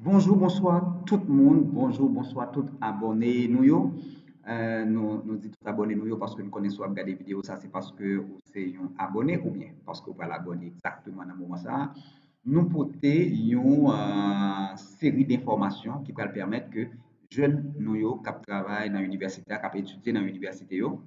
Bonjour, bonsoir tout le monde. Bonjour, bonsoir tout abonnés nous yo. Nous dit tout abonnés nous yo parce que nous connaissons regarder vidéo ça c'est parce que vous c'est un abonné ou bien parce que vous allez abonner exactement dans le moment ça. Nous porter une série d'informations qui va permettre que jeunes nous yo qui travaillent dans l'université, qui étudier dans l'université yo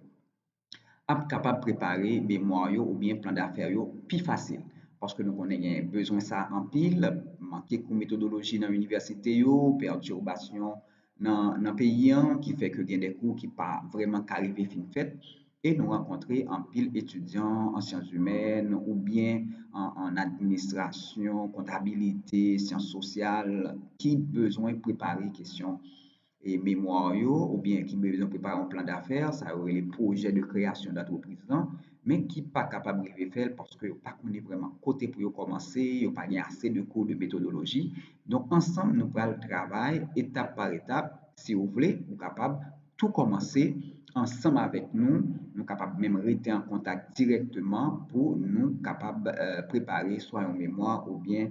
ap capable préparer mémoire yo ou bien plan d'affaires yo plus facile parce que nous connaissons besoin ça en pile manquer de méthodologie dans l'université yo perturbation dans pays hein, qui fait que il y a des cours qui pas vraiment arrivé fin fait et nous rencontrer en pile étudiants en sciences humaines ou bien en administration, comptabilité, sciences sociales qui besoin préparer question et mémoire ou bien qui besoin préparer un plan d'affaires, ça aurait les projets de création d'entreprise là, mais qui pas capable de faire parce que pas connaît vraiment côté pour commencer, yo pas gain assez de cours de méthodologie. Donc ensemble nous prenons le travail étape par étape, si vous voulez, vous capable tout commencer ensemble avec nous, nous capables même rester en contact directement pour nous capables préparer soit un mémoire ou bien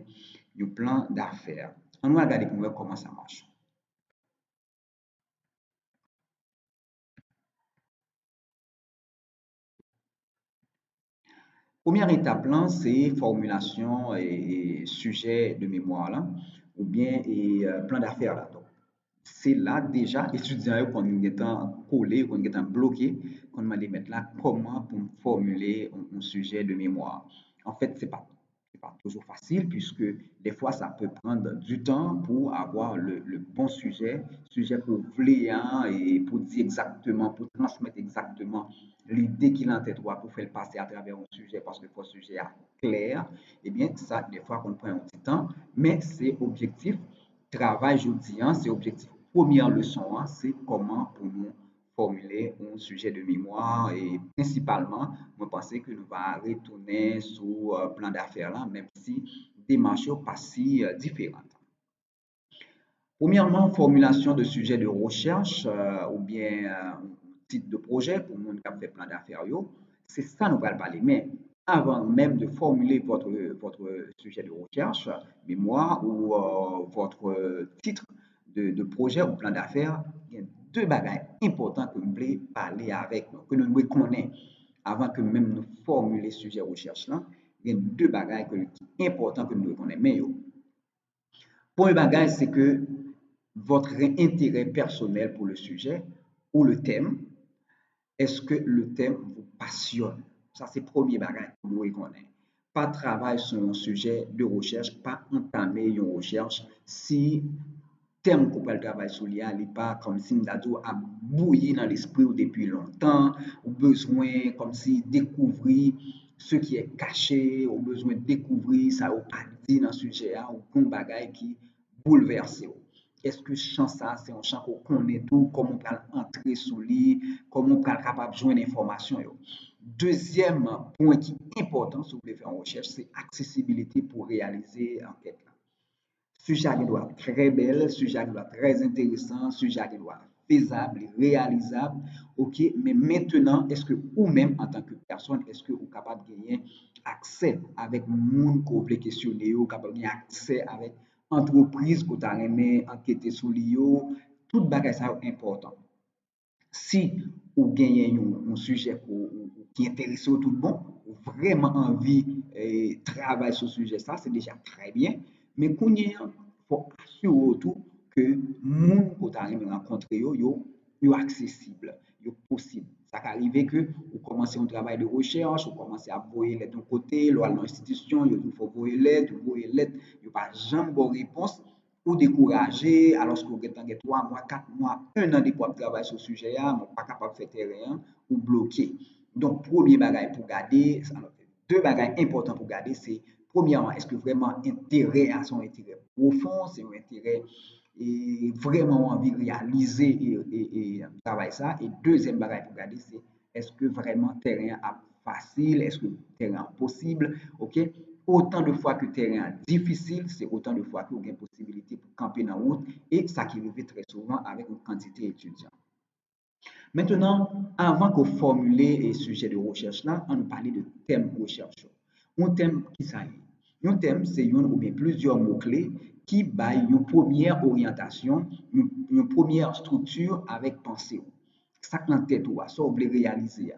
un plan d'affaires. On va regarder pour voir comment ça marche. Première étape là, c'est formulation et sujet de mémoire là, ou bien plan d'affaires là. Donc, c'est là déjà étudiant qu'on est en collé, qu'on est en bloqué, qu'on m'a mettre là comment pour formuler un sujet de mémoire. En fait, c'est pas toujours facile puisque des fois ça peut prendre du temps pour avoir le bon sujet pour vouloir hein, et pour dire exactement, pour transmettre exactement l'idée qu'il a en tête pour faire passer à travers un sujet parce que le sujet est clair, eh bien ça des fois qu'on prend un petit temps, mais c'est objectif travail jeudi, hein, c'est objectif. Première leçon, hein, c'est comment pour nous formuler un sujet de mémoire et principalement, je pense que nous allons retourner sur plan d'affaires là, même si démarches sont pas si différentes. Premièrement, formulation de sujet de recherche ou bien titre de projet pour le monde qui a fait plan d'affaires. C'est ça nous allons parler. Mais avant même de formuler votre sujet de recherche, mémoire ou votre titre de projet ou plan d'affaires, il y a deux bagages importants que nous voulons parler avec nous, que nous devons connaître avant que même nous formuler sujet de recherche. Là, il y a deux bagages importants que nous devons connaître. Mais premier bagage, c'est que votre intérêt personnel pour le sujet ou le thème, est-ce que le thème vous passionne? Ça, c'est le premier bagage que vous devez connaître. Pas travailler sur un sujet de recherche, pas entamer une recherche si thème qu'on peut travailler sur l'IA n'est pas comme si nous a bouilli dans l'esprit depuis longtemps, ou besoin comme si découvrir ce qui est caché, ou besoin de découvrir ça ou pas dit dans le sujet, ou un bagage qui bouleverse. Est-ce que champ ça, c'est un champ qu'on connaît tout, comment on peut entrer sous lui, comment on peut être capable de joindre l'information. Deuxième point qui est important si vous voulez faire une recherche, c'est accessibilité pour réaliser l'enquête. Sujet qui doit être très belle, sujet qui doit être très intéressant, sujet qui doit être faisable, réalisable. OK, mais maintenant, est-ce que vous-même, en tant que personne, est-ce que vous êtes capable de gagner accès avec le monde que vous voulez questionner, vous capable de gagner accès avec entreprise que vous avez enquêter sur lui, tout bagage ça est important. Si vous gagnez un sujet qui intéresse tout le monde, ou vraiment envie de travailler sur ce sujet, ça c'est déjà très bien. Mais il faut assurer tout que les gens que vous avez rencontrés sont accessibles, sont possibles. Ça peut arriver que vous commencez un travail de recherche, vous commencez à voir les deux côtés, l'institution, il faut voir l'aide, vous voyez l'aide, il n'y a pas jamais bonne réponse ou décourager alors que vous avez 3 mois, 4 mois, 1 an de travail sur ce sujet, vous n'êtes pas capable de faire rien ou bloquer. Donc, premier bagage pour garder, deux bagages importants pour garder, c'est premièrement, est-ce que vraiment intérêt à son intérêt profond, c'est un intérêt et vraiment envie de réaliser et travailler ça. Et deuxième bagage pour garder, c'est est-ce que vraiment terrain facile, est-ce que terrain possible, ok? Autant de fois que terrain difficile, c'est autant de fois que vous avez une possibilité pour camper dans la route et ça qui arrive très souvent avec une quantité étudiante. Maintenant, avant que vous formulez les sujets de recherche là, on nous parler de thème recherche. Un thème qui s'agit. Un thème, c'est une ou bien plusieurs mots-clés qui baille une première orientation, une première structure avec pensée. Ça dans tête ou ça vous voulez réaliser.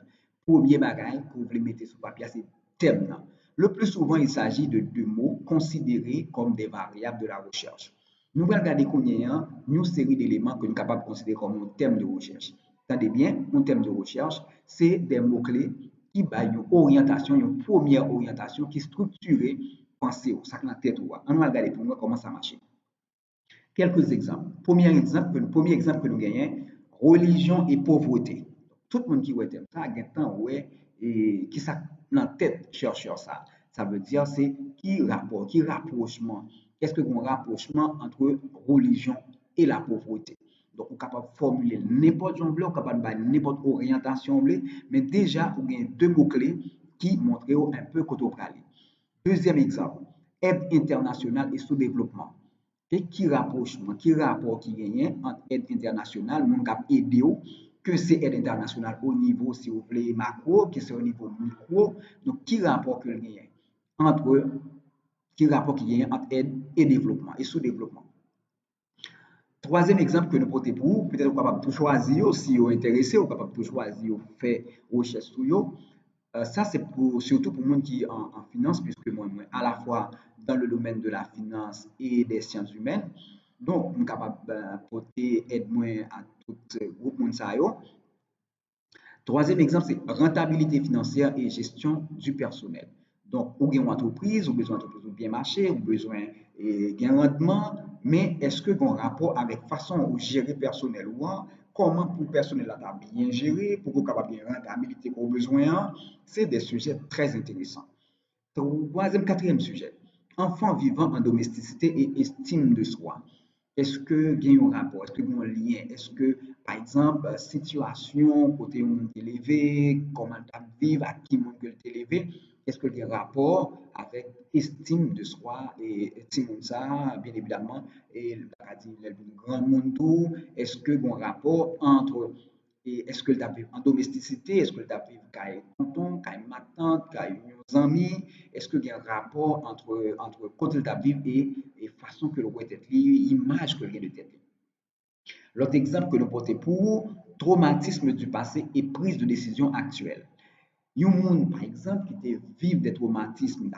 Premier bagage que vous voulez mettre sur papier, c'est thème. Le plus souvent, il s'agit de deux mots considérés comme des variables de la recherche. Nous allons regarder combien une série d'éléments que nous sommes capables de considérer comme un thème de recherche. Attendez bien, un thème de recherche, c'est des mots-clés qui baillent une orientation, une première orientation qui est structurée, pensée, ça dans tête. On va regarder pour voir comment ça marche. Quelques exemples. Premier exemple que nous gagnons, religion et pauvreté. Tout le monde qui voit ça, a temps ouais et qui ça dans tête chercheur ça. Ça veut dire c'est qui rapport, qui rapprochement. Qu'est-ce que un rapprochement entre religion et la pauvreté? Donc, on est capable de formuler n'importe quoi, on est capable de n'importe orientation, mais déjà, on a deux mots-clés qui montrent un peu côté aller. Deuxième exemple, aide internationale et sous-développement. Et qui rapprochement, qui rapport qui gagne entre aide internationale, mon cap aider que c'est aide internationale au niveau, si vous voulez, macro, que c'est au niveau micro. Donc, qui rapport que gagne entre, qui rapport qui gagne entre aide et développement et sous-développement. Troisième exemple que nous portons pour vous, peut-être vous capable de choisir si vous êtes intéressé, vous capable de choisir faire recherche sur vous. Ça, c'est surtout pour les gens qui sont en finance, puisque moi, à la fois dans le domaine de la finance et des sciences humaines. Donc, je suis capable de porter aide à tout groupe monde. Troisième exemple, c'est rentabilité financière et gestion du personnel. Donc, ou une entreprise, ou besoin d'entreprise bien marcher, ou besoin d'un rendement, mais est-ce que un rapport avec façon de gérer personnel ou comment pour le personnel là bien gérer, pour qu'on capable de rentabilité pour besoin, c'est des sujets très intéressants. Troisième, quatrième sujet, enfants vivant en domesticité et estime de soi. Est-ce que il y a un rapport, est-ce que il y a un lien, est-ce que, par exemple, situation, côté on est élevé, comment tu vivre, à qui on peut élevé, est-ce que il y a un rapport avec estime de soi et estime de ça, bien évidemment, et le grand monde tout, est-ce que il y a un rapport entre et est-ce que tu as vécu en domesticité? Est-ce que tu as vécu avec tonton, avec ma tante, avec mes amis? Est-ce qu'il y a un rapport entre côté tu as vécu et façon que le voit être l'image que vient de tête? L'autre exemple que nous portons pour traumatisme du passé et prise de décision actuelle. Il y a un monde, par exemple, qui vivent des traumatismes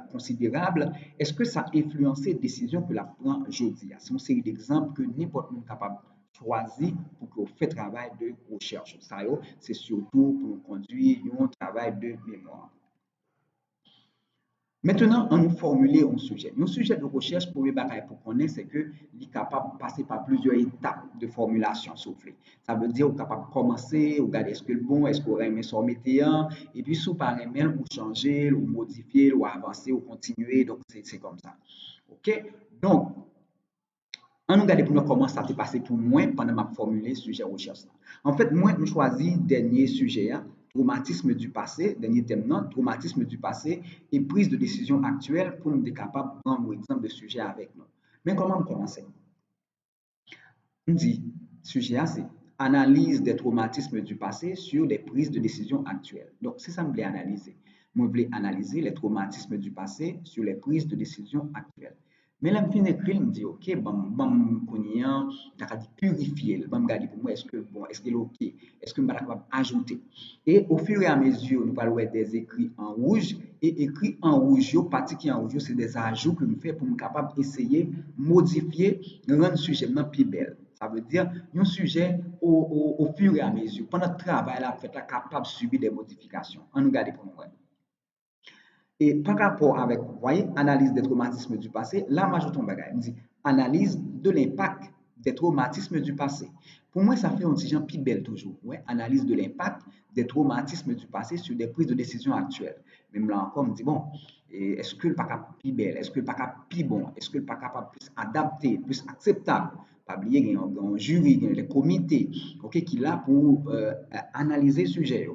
considérables. Est-ce que ça a influencé les décisions que la prend aujourd'hui? C'est une série d'exemples que n'importe qui est capable de choisir pour qu'on fait travail de recherche. Ça, c'est surtout pour conduire un travail de mémoire. Maintenant, on nous formuler un sujet. Un sujet de recherche, pour les bagages pour connaître, c'est que est capable de passer par plusieurs étapes de formulation soufflée. Ça veut dire qu'on est capable de commencer, regarder est-ce que le bon, est-ce qu'on aime son métier, et puis sous par email, ou changer, ou modifier, ou avancer, ou continuer. Donc, c'est comme ça. OK? Donc, on nous regarde pour nous comment ça s'est passé pour moi pendant ma formulé sujet recherche. En fait, moi, je choisis dernier sujet, traumatisme du passé, dernier thème, non, traumatisme du passé et prise de décision actuelle pour nous être capable de prendre un exemple de sujet avec nous. Mais comment on commence? On dit, sujet c'est analyse des traumatismes du passé sur les prises de décision actuelles. Donc, c'est ça que je voulais analyser. Je voulais analyser les traumatismes du passé sur les prises de décision actuelles. Mais là, je écrit, je me dis, OK, bon, connaissant, je dit purifier, je regarder pour moi, est-ce que bon, est-ce qu'il est OK, est-ce que je suis capable d'ajouter. Et au fur et à mesure, nous allons voir des écrits en rouge, et écrits en rouge, partie qui en rouge, c'est des ajouts que je fais pour me capable d'essayer, modifier, rendre le sujet plus belle. Ça veut dire un sujet au fur et à mesure. Pendant le travail, là, vous êtes capable de subir des modifications. On nous regarde pour nous. Et par rapport avec, vous voyez, analyse des traumatismes du passé, là, m'ajoute un bagage. Il dit analyse de l'impact des traumatismes du passé. Pour moi, ça fait un petit genre plus belle toujours. Ouais? Analyse de l'impact des traumatismes du passé sur des prises de décision actuelles. Même là encore, on me dit, bon, est-ce que le pas capable plus belle, est-ce que le pas capable plus bon, est-ce que le pas capable plus adapté, plus acceptable? Pas oublier, il y a un jury, il y a des comités okay, qui sont là pour analyser le sujet.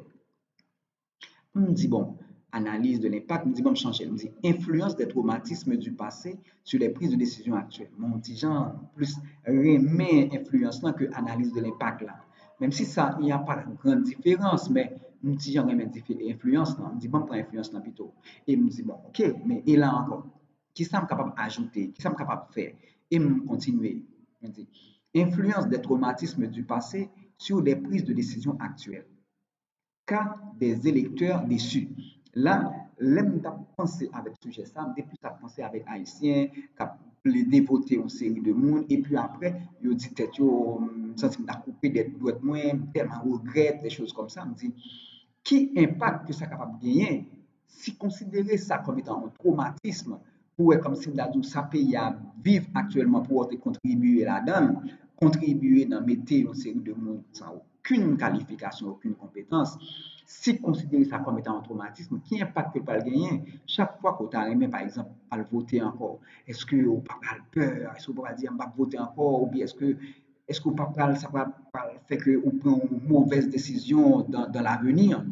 On me dit, bon, analyse de l'impact, on me dit, bon, changer. On me dit, influence des traumatismes du passé sur les prises de décision actuelles. Mon petit genre, plus remet influence que analyse de l'impact là. Même si ça, il n'y a pas de grande différence, mais mon petit genre remet influence là. On me dit, bon, prends influence là plutôt. Et on me dit, bon, ok, mais et là encore. Qui ça me capable d'ajouter, qui ça me capable de faire et me continuer. Me dit, influence des traumatismes du passé sur les prises de décision actuelles. Cas des électeurs déçus. Là, l'aime t'a pensé avec ce sujet ça, depuis t'as pensé avec haïtien, qu'a plaidé voter une série de monde et puis après, yo dit tête yo senti m'a coupé des doigts moins, tellement regrette des choses comme ça, me dit qui impact que ça capable de gagner si considérer ça comme étant un traumatisme pour comme si ça pays à vivre actuellement pour contribuer là-dedans, contribuer dans mettre une série de monde sans aucune qualification, aucune compétence. Si considérer ça comme étant un traumatisme, qui impact que pas le gagner chaque fois que tu as aimé, par exemple, à le voter encore, est-ce que vous pas peur, est-ce que vous pas dire on va voter encore, ou bien est-ce que vous pas ça va faire que vous prenez une mauvaise décision dans l'avenir?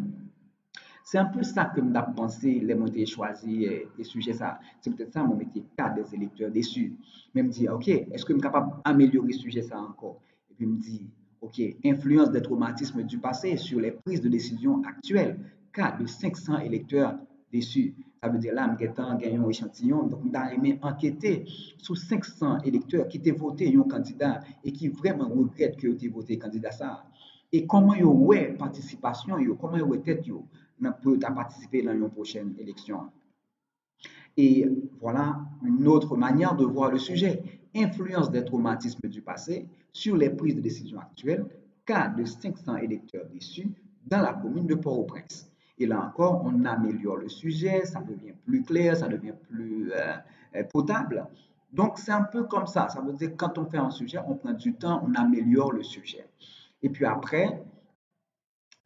C'est un peu ça que je pensé, les mots choisi et sujet ça. C'est peut-être ça mon métier, cadre des électeurs déçus. Mais me dire, OK, est-ce que je suis capable d'améliorer ce sujet ça encore? Et puis me dire, OK, influence des traumatismes du passé sur les prises de décision actuelles. Cas de 500 électeurs déçus. Ça veut dire là, je gagné un échantillon, donc je aimé enquêter sur 500 électeurs qui ont voté un candidat et qui vraiment regrettent que ont voté candidat ça. Et comment ils ont participation, comment ils ont tête pour participer dans une prochaine élection. Et voilà une autre manière de voir le sujet. Influence des traumatismes du passé sur les prises de décision actuelles, cas de 500 électeurs déçus dans la commune de Port-au-Prince. Et là encore, on améliore le sujet, ça devient plus clair, ça devient plus potable. Donc, c'est un peu comme ça. Ça veut dire que quand on fait un sujet, on prend du temps, on améliore le sujet. Et puis après,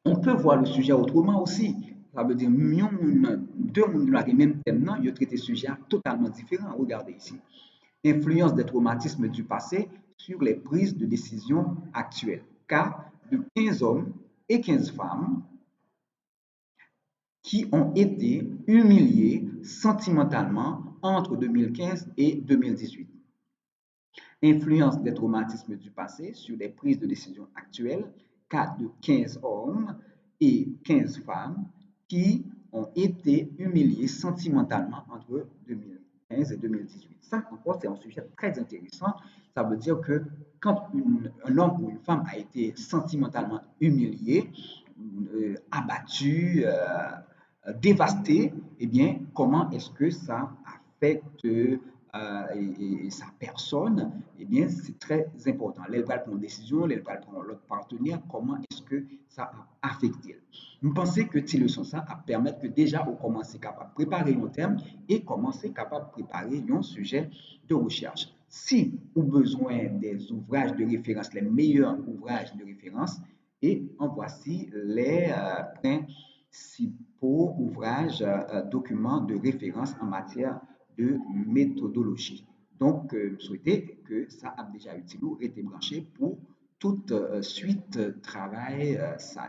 on peut voir le sujet autrement aussi. Ça veut dire, deux mondes qui même thème, ils traitent le sujet totalement différent. Regardez ici. Influence des traumatismes du passé sur les prises de décision actuelles. Cas de 15 hommes et 15 femmes qui ont été humiliés sentimentalement entre 2015 et 2018. Influence des traumatismes du passé sur les prises de décision actuelles, cas de 15 hommes et 15 femmes qui ont été humiliés sentimentalement entre 2015 et 2018. Ça, encore, c'est un sujet très intéressant. Ça veut dire que quand un homme ou une femme a été sentimentalement humilié, abattu, dévasté, eh bien, comment est-ce que ça affecte sa personne? Eh bien, c'est très important. Elle va prendre une décision, elle va prendre l'autre partenaire, comment est-ce que ça a affecté? Nous pensons que ces leçons ça a permettre que déjà on commence capable de préparer un thème et commencer capable de préparer un sujet de recherche. Si vous avez besoin des ouvrages de référence, les meilleurs ouvrages de référence, et en voici les principaux ouvrages, documents de référence en matière de méthodologie. Donc, souhaitez que ça a déjà utilisé ou été branché pour toute suite travail ça.